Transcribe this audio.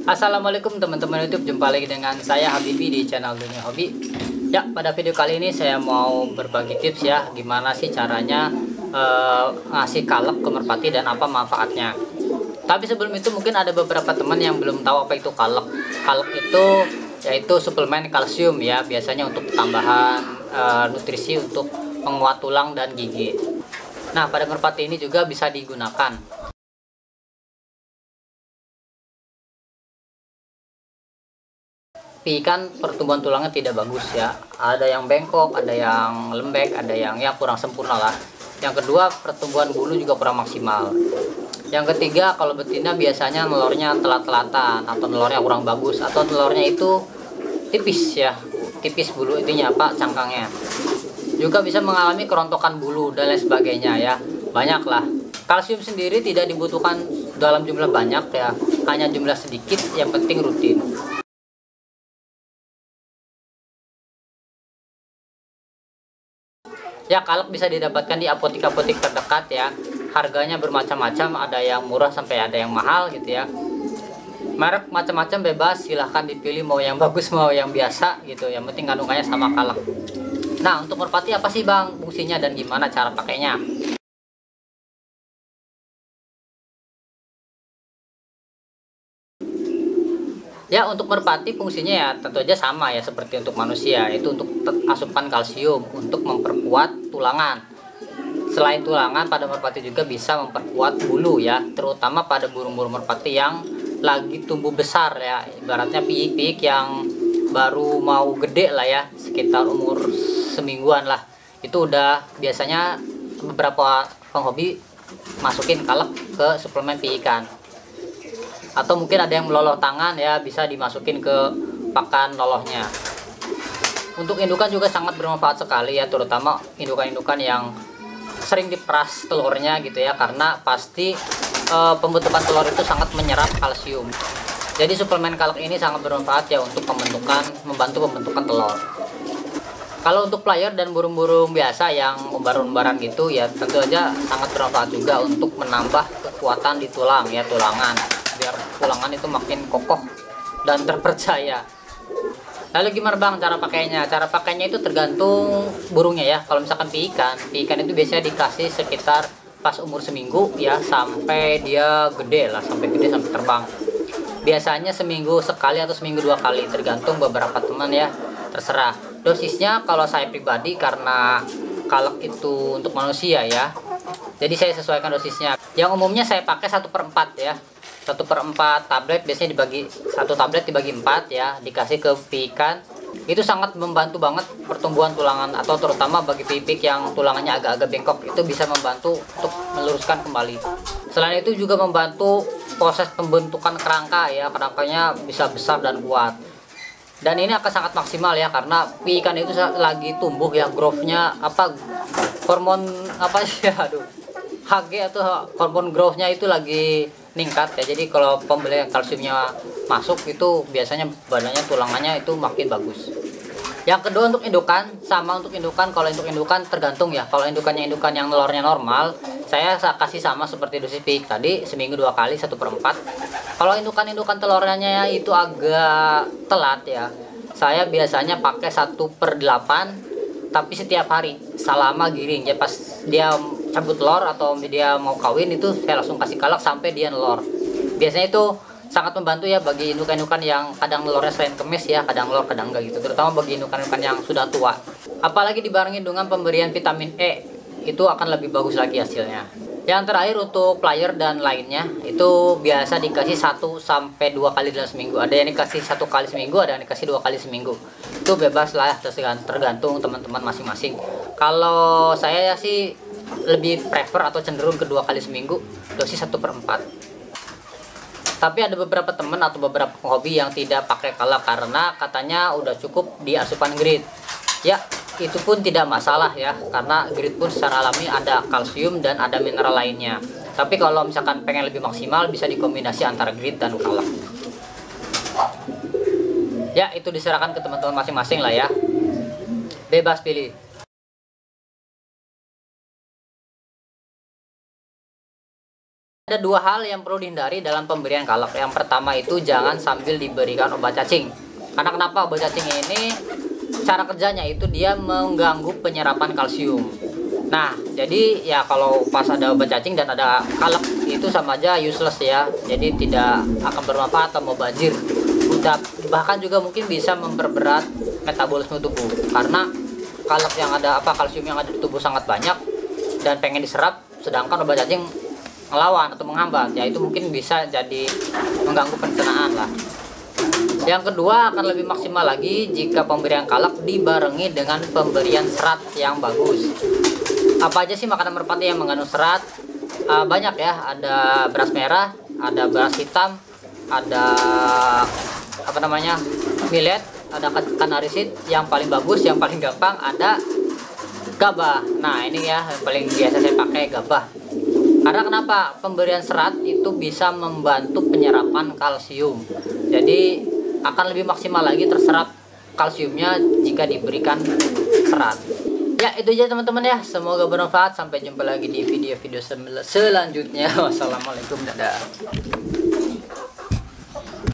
Assalamualaikum teman-teman YouTube, jumpa lagi dengan saya Habibi di channel Dunia Hobi. Ya, pada video kali ini saya mau berbagi tips ya, gimana sih caranya ngasih kalak ke merpati dan apa manfaatnya. Tapi sebelum itu mungkin ada beberapa teman yang belum tahu apa itu kalak. Kalak itu yaitu suplemen kalsium ya, biasanya untuk tambahan nutrisi untuk penguat tulang dan gigi. Nah, pada merpati ini juga bisa digunakan. Ikan pertumbuhan tulangnya tidak bagus ya, ada yang bengkok, ada yang lembek, ada yang ya kurang sempurna lah. Yang kedua, pertumbuhan bulu juga kurang maksimal. Yang ketiga, kalau betina biasanya nelornya telat-telatan atau nelornya kurang bagus, atau nelornya itu tipis ya, tipis bulu itunya apa, cangkangnya. Juga bisa mengalami kerontokan bulu dan lain sebagainya ya, banyak lah. Kalsium sendiri tidak dibutuhkan dalam jumlah banyak ya, hanya jumlah sedikit, yang penting rutin. Ya, kalak bisa didapatkan di apotek-apotek terdekat ya. Harganya bermacam-macam, ada yang murah sampai ada yang mahal gitu ya. Merek macam-macam bebas, silahkan dipilih mau yang bagus mau yang biasa gitu. Yang penting kandungannya sama kalak. Nah, untuk merpati apa sih Bang fungsinya dan gimana cara pakainya? Ya, untuk merpati fungsinya ya tentu aja sama ya seperti untuk manusia, yaitu untuk asupan kalsium untuk memperkuat tulangan. Selain tulangan, pada merpati juga bisa memperkuat bulu ya, terutama pada burung-burung merpati yang lagi tumbuh besar ya, ibaratnya piik-piik yang baru mau gede lah ya, sekitar umur semingguan lah. Itu udah biasanya beberapa penghobi masukin kalak ke suplemen piikan. Atau mungkin ada yang meloloh tangan ya, bisa dimasukin ke pakan lolohnya. Untuk indukan juga sangat bermanfaat sekali ya, terutama indukan-indukan yang sering diperas telurnya gitu ya, karena pasti pembentukan telur itu sangat menyerap kalsium. Jadi suplemen kalak ini sangat bermanfaat ya untuk membantu pembentukan telur. Kalau untuk player dan burung-burung biasa yang umbar-umbaran gitu ya, tentu aja sangat bermanfaat juga untuk menambah kekuatan di tulang ya, tulangan, biar tulangan itu makin kokoh dan terpercaya. Lalu gimana Bang cara pakainya? Cara pakainya itu tergantung burungnya ya. Kalau misalkan piikan itu biasanya dikasih sekitar pas umur seminggu ya, sampai dia gede lah, sampai terbang. Biasanya seminggu sekali atau seminggu 2 kali, tergantung beberapa teman ya, terserah. Dosisnya kalau saya pribadi, karena kalak itu untuk manusia ya, jadi saya sesuaikan dosisnya. Yang umumnya saya pakai 1/4 ya, 1/4 tablet, biasanya satu tablet dibagi 4 ya, dikasih ke piikan. Itu sangat membantu banget pertumbuhan tulangan, atau terutama bagi pipik yang tulangannya agak-agak bengkok, itu bisa membantu untuk meluruskan kembali. Selain itu juga membantu proses pembentukan kerangka ya, kerangkanya bisa besar dan kuat. Dan ini akan sangat maksimal ya, karena piikan itu lagi tumbuh ya, growth-nya hormon HG atau hormon growth-nya itu lagi meningkat ya. Jadi kalau pembelian kalsiumnya masuk itu biasanya badannya, tulangannya itu makin bagus. Yang kedua, untuk indukan, sama untuk indukan. Kalau untuk indukan tergantung ya. Kalau indukannya yang telurnya normal, saya kasih sama seperti dosis piik tadi, seminggu 2 kali 1/4. Kalau indukan telurnya itu agak telat ya, saya biasanya pakai 1/8, tapi setiap hari selama giring ya. Pas dia cabut telur atau dia mau kawin, itu saya langsung kasih kalak sampai dia nelor. Biasanya itu sangat membantu ya bagi indukan-indukan yang kadang nelornya selain kemes ya, kadang nelor kadang enggak gitu, terutama bagi indukan-indukan yang sudah tua. Apalagi dibarengi dengan pemberian vitamin E, itu akan lebih bagus lagi hasilnya. Yang terakhir, untuk player dan lainnya itu biasa dikasih 1-2 kali dalam seminggu. Ada yang dikasih 1 kali seminggu, ada yang dikasih 2 kali seminggu. Itu bebas lah, tergantung teman-teman masing-masing. Kalau saya sih lebih prefer atau cenderung ke 2 kali seminggu, dosis 1/4. Tapi ada beberapa teman atau beberapa hobi yang tidak pakai kalak karena katanya udah cukup di asupan grit. Ya, itu pun tidak masalah ya, karena grit pun secara alami ada kalsium dan ada mineral lainnya. Tapi kalau misalkan pengen lebih maksimal, bisa dikombinasi antara grit dan kalak. Ya, itu diserahkan ke teman-teman masing-masing lah ya. Bebas pilih. Ada dua hal yang perlu dihindari dalam pemberian kalak. Yang pertama itu jangan sambil diberikan obat cacing. Karena kenapa? Obat cacing ini cara kerjanya itu dia mengganggu penyerapan kalsium. Nah, jadi ya kalau pas ada obat cacing dan ada kalak itu sama aja useless ya. Jadi tidak akan bermanfaat atau mubazir. Bahkan juga mungkin bisa memperberat metabolisme tubuh. Karena kalak yang ada kalsium yang ada di tubuh sangat banyak dan pengen diserap, sedangkan obat cacing ngelawan atau menghambat, ya itu mungkin bisa jadi mengganggu pencernaan lah. Yang kedua, akan lebih maksimal lagi jika pemberian kalak dibarengi dengan pemberian serat yang bagus. Apa aja sih makanan merpati yang mengandung serat? Banyak ya, ada beras merah, ada beras hitam, ada millet, ada kanarisid. Yang paling bagus, yang paling gampang ada gabah. Nah ini ya yang paling biasa saya pakai, gabah. Karena kenapa? Pemberian serat itu bisa membantu penyerapan kalsium. Jadi akan lebih maksimal lagi terserap kalsiumnya jika diberikan serat. Ya itu aja teman-teman ya. Semoga bermanfaat. Sampai jumpa lagi di video-video selanjutnya. Wassalamualaikum, dadah.